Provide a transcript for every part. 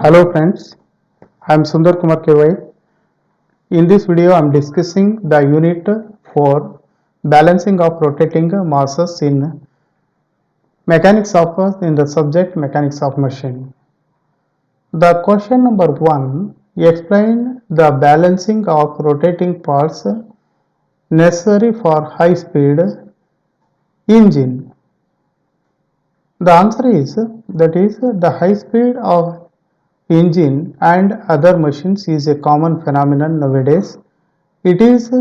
Hello friends, I am Sundar Kumar KY. In this video I am discussing the unit for balancing of rotating masses in mechanics of in the subject mechanics of machine. The question number 1, explain the balancing of rotating parts necessary for high speed engine. The answer is the high speed of engine and other machines is a common phenomenon nowadays. It is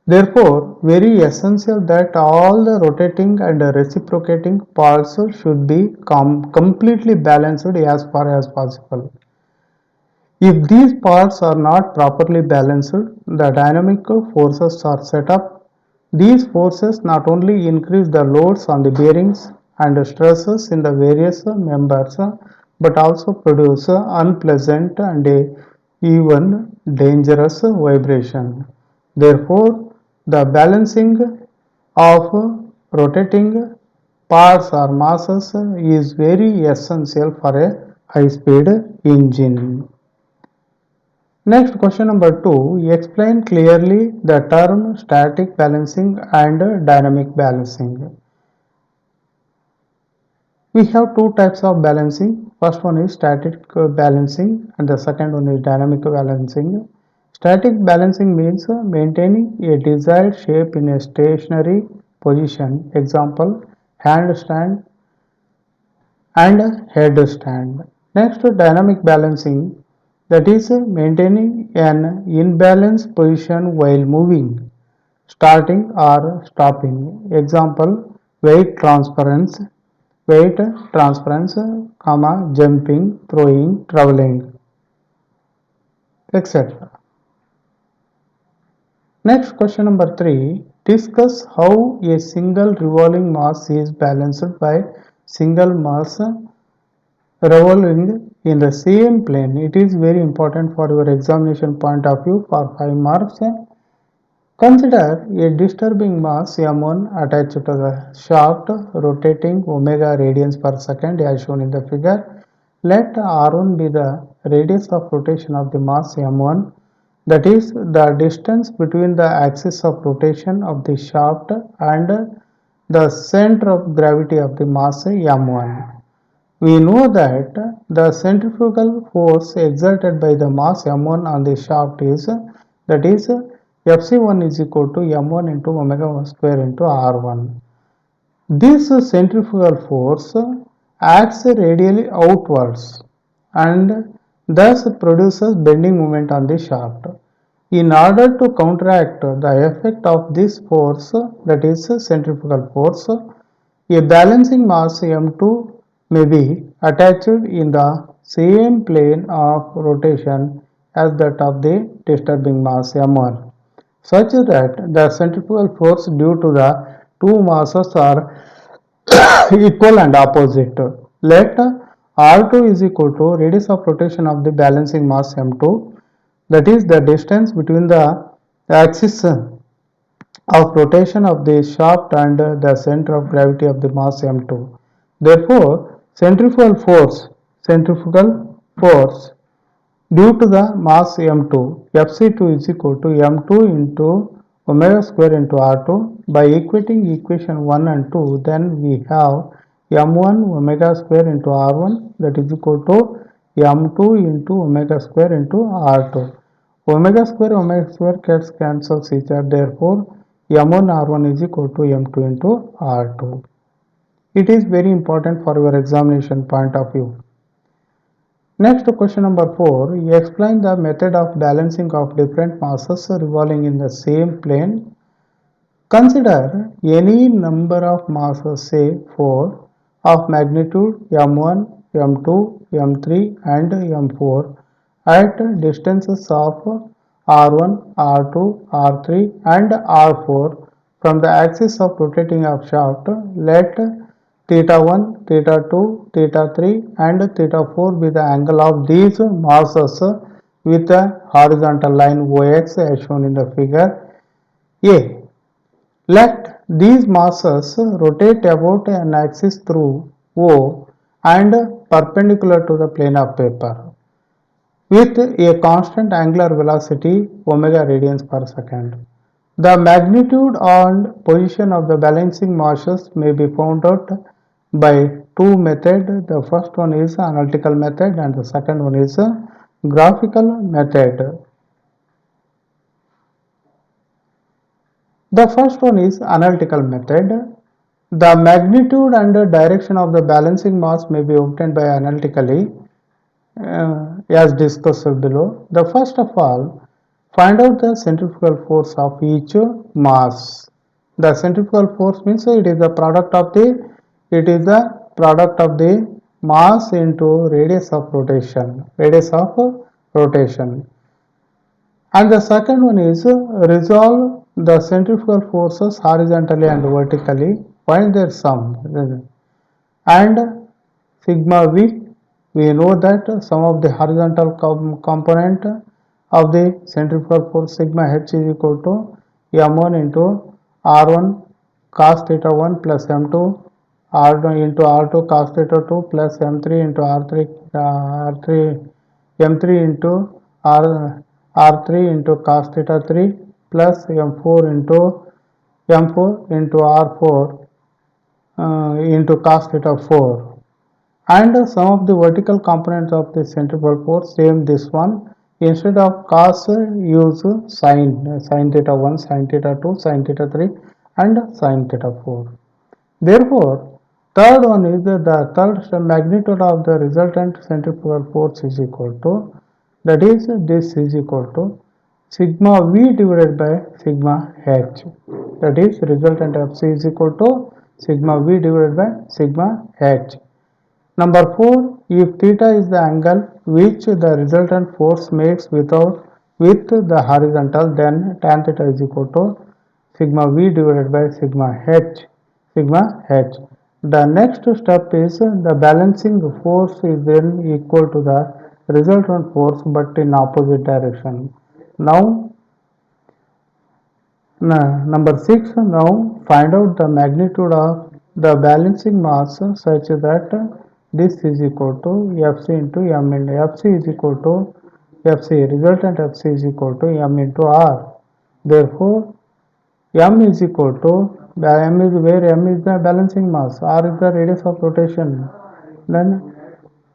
therefore very essential that all the rotating and reciprocating parts should be completely balanced as far as possible. If these parts are not properly balanced, the dynamic forces are set up. These forces not only increase the loads on the bearings and stresses in the various members, but also produce unpleasant and even dangerous vibration. Therefore, the balancing of rotating parts or masses is very essential for a high-speed engine. Next, question number 2, explain clearly the term static balancing and dynamic balancing. We have two types of balancing. First one is static balancing and the second one is dynamic balancing. Static balancing means maintaining a desired shape in a stationary position. Example, handstand and headstand. Next, dynamic balancing, that is maintaining an imbalanced position while moving, starting or stopping. Example, weight transference, jumping, throwing, traveling, etc. Next, question number 3, discuss how a single revolving mass is balanced by single mass revolving in the same plane. It is very important for your examination point of view for 5 marks. Consider a disturbing mass M1 attached to the shaft rotating omega radians per second as shown in the figure. Let R1 be the radius of rotation of the mass M1, that is the distance between the axis of rotation of the shaft and the center of gravity of the mass M1. We know that the centrifugal force exerted by the mass M1 on the shaft is Fc1 is equal to M1 into omega square into R1. This centrifugal force acts radially outwards and thus produces bending moment on the shaft. In order to counteract the effect of this force, that is centrifugal force, a balancing mass M2 may be attached in the same plane of rotation as that of the disturbing mass M1, such that the centrifugal force due to the two masses are equal and opposite. Let R2 is equal to radius of rotation of the balancing mass M2, that is the distance between the axis of rotation of the shaft and the center of gravity of the mass M2. Therefore, centrifugal force due to the mass M2, Fc2 is equal to M2 into omega square into R2. By equating equation 1 and 2, then we have M1 omega square into R1, that is equal to M2 into omega square into R2. Omega square gets cancels each other. Therefore, M1 R1 is equal to M2 into R2. It is very important for your examination point of view. Next, question number 4, explain the method of balancing of different masses revolving in the same plane. Consider any number of masses, say 4, of magnitude M1, M2, M3 and M4 at distances of R1, R2, R3 and R4 from the axis of rotating of shaft. Let theta 1, theta 2, theta 3 and theta 4 be the angle of these masses with a horizontal line OX as shown in the figure A. Let these masses rotate about an axis through O and perpendicular to the plane of paper. with a constant angular velocity omega radians per second. The magnitude and position of the balancing masses may be found out by two methods. The first one is analytical method and the second one is graphical method. The first one is analytical method. The magnitude and direction of the balancing mass may be obtained by analytically as discussed below. The first of all, find out the centrifugal force of each mass. The centrifugal force means it is the product of the mass into radius of rotation. And the second one is resolve the centrifugal forces horizontally and vertically, find their sum. And sigma v, we know that sum of the horizontal component of the centrifugal force sigma h is equal to m1 into r1 cos theta 1 plus m2 r2 into r2 cos theta 2 plus m3 into r3 m3 into r3 into cos theta 3 plus m4 into r4 into cos theta 4. And some of the vertical components of the centrifugal force, same this one, instead of cos use sin theta 1, sin theta 2, sin theta 3 and sin theta 4. Therefore, third one is the third magnitude of the resultant centrifugal force is equal to, that is this is equal to sigma v divided by sigma h, that is resultant Fc is equal to sigma v divided by sigma h. Number 4, if theta is the angle which the resultant force makes with the horizontal, then tan theta is equal to sigma v divided by sigma h. The next step is the balancing force is then equal to the resultant force but in opposite direction. Now, number 6, now find out the magnitude of the balancing mass such that this is equal to Fc into m, and Fc is equal to resultant Fc is equal to m into r. Therefore, m is equal to, m is the balancing mass, r is the radius of rotation, then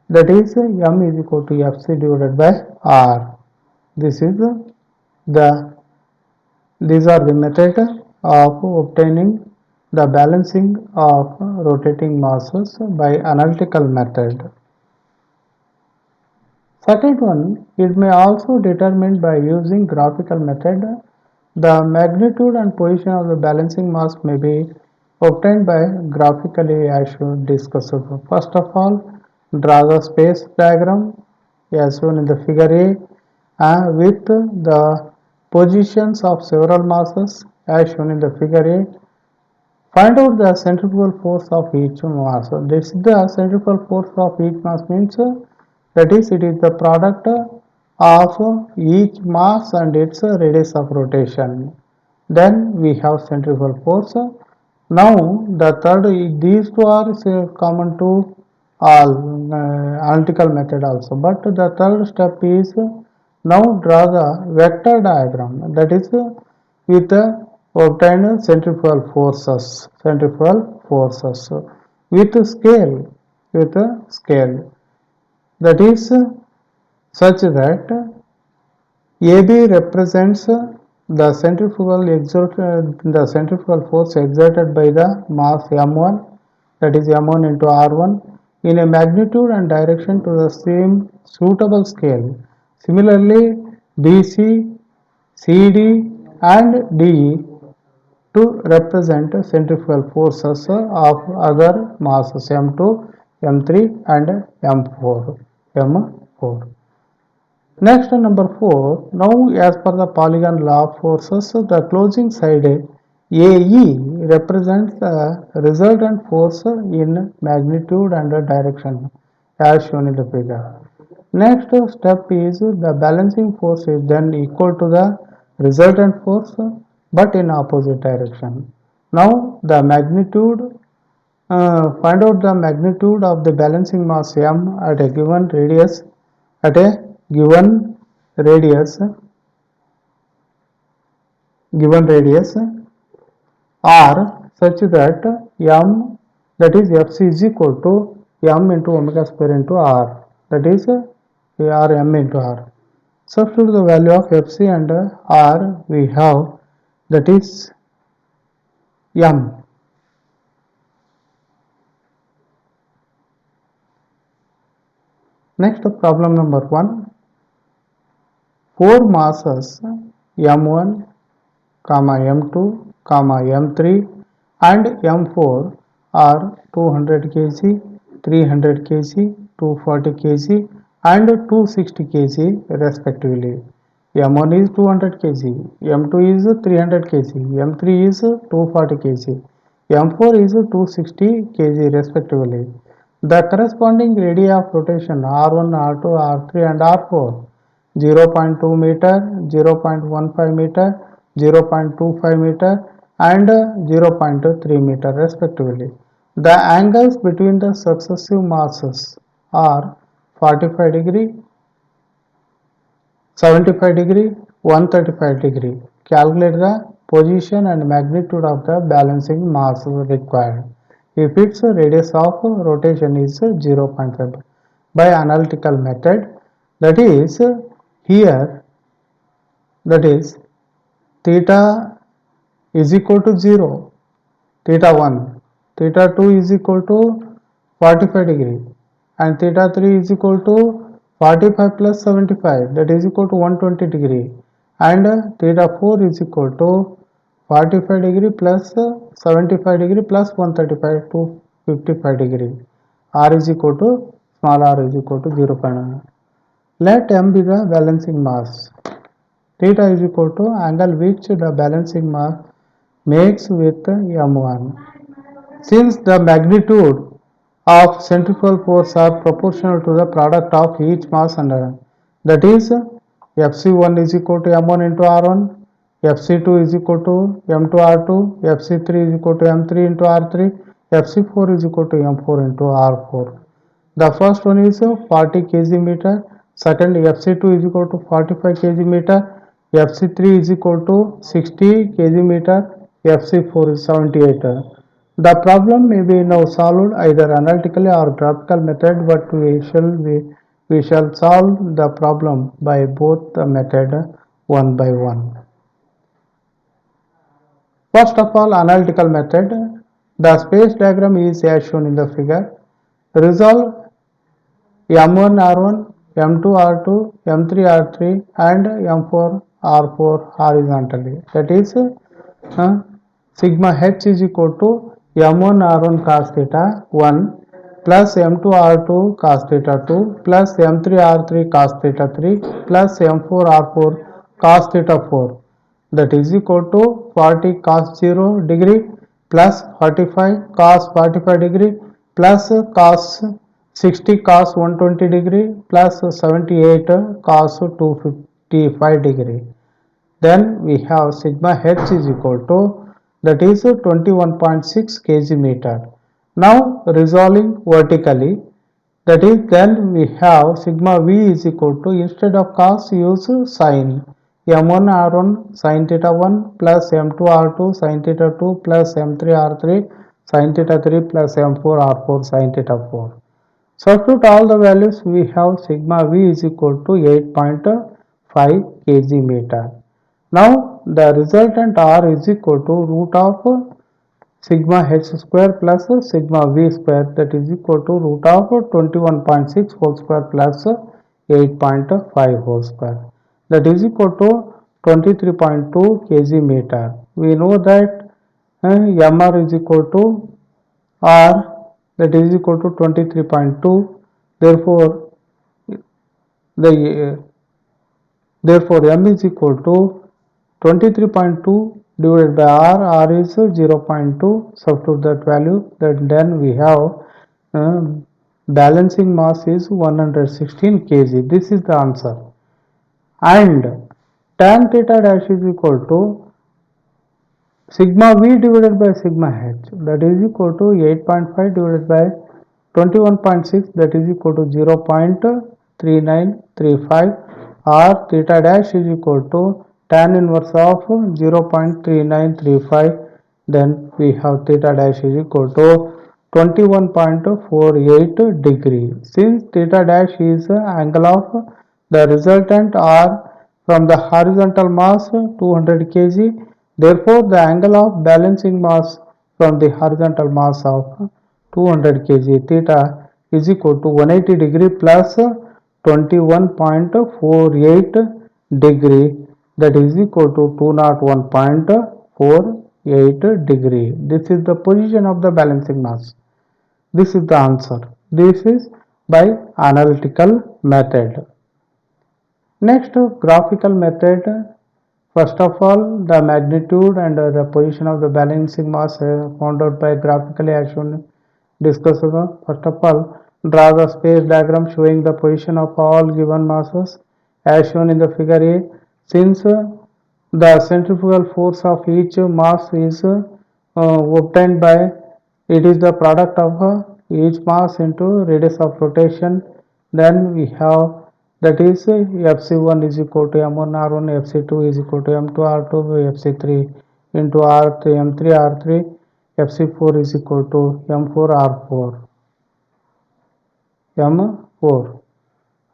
that is m is equal to Fc divided by r. These are the method of obtaining the balancing of rotating masses by analytical method. Second one, it may also determined by using graphical method. The magnitude and position of the balancing mass may be obtained by graphically as shown discussed. First of all, draw the space diagram as shown in the figure A with the positions of several masses as shown in the figure A. Find out the centrifugal force of each mass. This is the centrifugal force of each mass means that is it is the product of each mass and its radius of rotation. Then we have centrifugal force. Now the third, these two are common to all analytical method also, but the third step is now draw the vector diagram, that is with the obtained centrifugal forces with scale, that is such that AB represents the centrifugal force exerted by the mass m1, that is m1 into r1 in a magnitude and direction to the same suitable scale. Similarly, BC, CD and DE to represent centrifugal forces of other masses m2, m3 and m4. Next, number 4. Now, as per the polygon law of forces, the closing side AE represents the resultant force in magnitude and direction as shown in the figure. Next step is the balancing force is then equal to the resultant force but in opposite direction. Now, the magnitude, find out the magnitude of the balancing mass m at a given radius, at a given radius r such that m, that is fc, is equal to m into omega square into r, that is r m into r. Substitute the value of fc and r we have, that is m. Next, problem number 1. 4 masses m1, m2, m3 and m4 are 200 kg, 300 kg, 240 kg and 260 kg respectively. m1 is 200 kg, m2 is 300 kg, m3 is 240 kg, m4 is 260 kg respectively. The corresponding radii of rotation r1, r2, r3 and r4 0.2 meter, 0.15 meter, 0.25 meter and 0.3 meter respectively. The angles between the successive masses are 45 degree, 75 degree, 135 degree. Calculate the position and magnitude of the balancing mass required if its radius of rotation is 0.5 by analytical method, that is here, that is theta is equal to 0, theta 1, theta 2 is equal to 45 degree and theta 3 is equal to 45 plus 75, that is equal to 120 degree, and theta 4 is equal to 45 degree plus 75 degree plus 135 to 55 degree. R is equal to, small r is equal to 0.9. Let m be the balancing mass. Theta is equal to angle which the balancing mass makes with m1. Since the magnitude of centrifugal force are proportional to the product of each mass under, that is fc1 is equal to m1 into r1, fc2 is equal to m2 r2, fc3 is equal to m3 into r3, fc4 is equal to m4 into r4. The first one is 40 kg meter, second fc2 is equal to 45 kg meter, fc3 is equal to 60 kg meter, fc4 is 78. The problem may be now solved either analytically or graphical method, but we shall solve the problem by both the method one by one. First of all, analytical method. The space diagram is as shown in the figure. Resolve m1 r1, m2 r2, m3 r3 and m4 r4 horizontally. That is sigma h is equal to m1 r1 cos theta 1 plus m2 r2 cos theta 2 plus m3 r3 cos theta 3 plus m4 r4 cos theta 4, that is equal to 40 cos 0 degree plus 45 cos 45 degree plus cos 60 cos 120 degree plus 78 cos 255 degree. Then we have sigma h is equal to, that is 21.6 kg meter. Now resolving vertically, that is then we have sigma v is equal to, instead of cos use sin, m1 r1 sin theta 1 plus m2 r2 sin theta 2 plus m3 r3 sin theta 3 plus m4 r4 sin theta 4. Substitute all the values, we have sigma v is equal to 8.5 kg meter. Now the resultant r is equal to root of sigma h square plus sigma v square, that is equal to root of 21.6 whole square plus 8.5 whole square, that is equal to 23.2 kg meter. We know that mr is equal to r, that is equal to 23.2. Therefore m is equal to 23.2 divided by r is 0.2. Substitute that value, then we have balancing mass is 116 kg. This is the answer. And tan theta dash is equal to sigma v divided by sigma h, that is equal to 8.5 divided by 21.6, that is equal to 0.3 0.3935 or theta dash is equal to tan inverse of 0.3935. Then we have theta dash is equal to 21.48 degree. Since theta dash is angle of the resultant or from the horizontal mass 200 kg, therefore the angle of balancing mass from the horizontal mass of 200 kg theta is equal to 180 degree plus 21.48 degree, that is equal to 201.48 degree. This is the position of the balancing mass. This is the answer. This is by analytical method. Next, graphical method. First of all, the magnitude and the position of the balancing mass found out by graphically as shown. Discuss. First of all, draw the space diagram showing the position of all given masses as shown in the figure A. Since the centrifugal force of each mass is obtained by, it is the product of each mass into radius of rotation, then we have, that is Fc1 is equal to m1 r1, Fc2 is equal to m2 r2, Fc3 into r3 m3 r3, Fc4 is equal to m4 r4, m4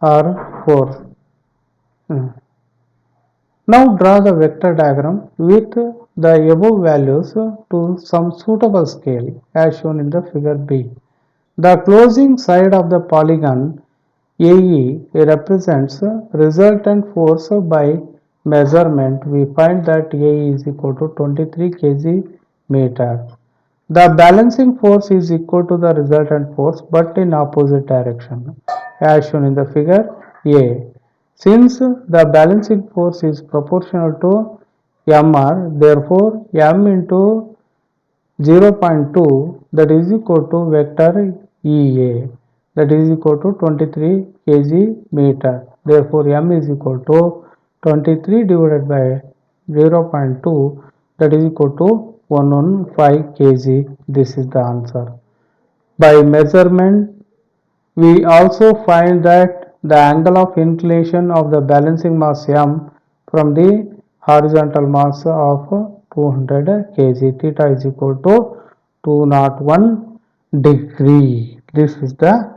r4. Now draw the vector diagram with the above values to some suitable scale as shown in the figure B. The closing side of the polygon AE represents resultant force by measurement. We find that AE is equal to 23 kg meter. The balancing force is equal to the resultant force but in opposite direction as shown in the figure A. Since the balancing force is proportional to mr, therefore m into 0.2, that is equal to vector EA, that is equal to 23 kg meter. Therefore m is equal to 23 divided by 0.2, that is equal to 115 kg. This is the answer. By measurement, we also find that the angle of inclination of the balancing mass m from the horizontal mass of 200 kg theta is equal to 201 degree. This is the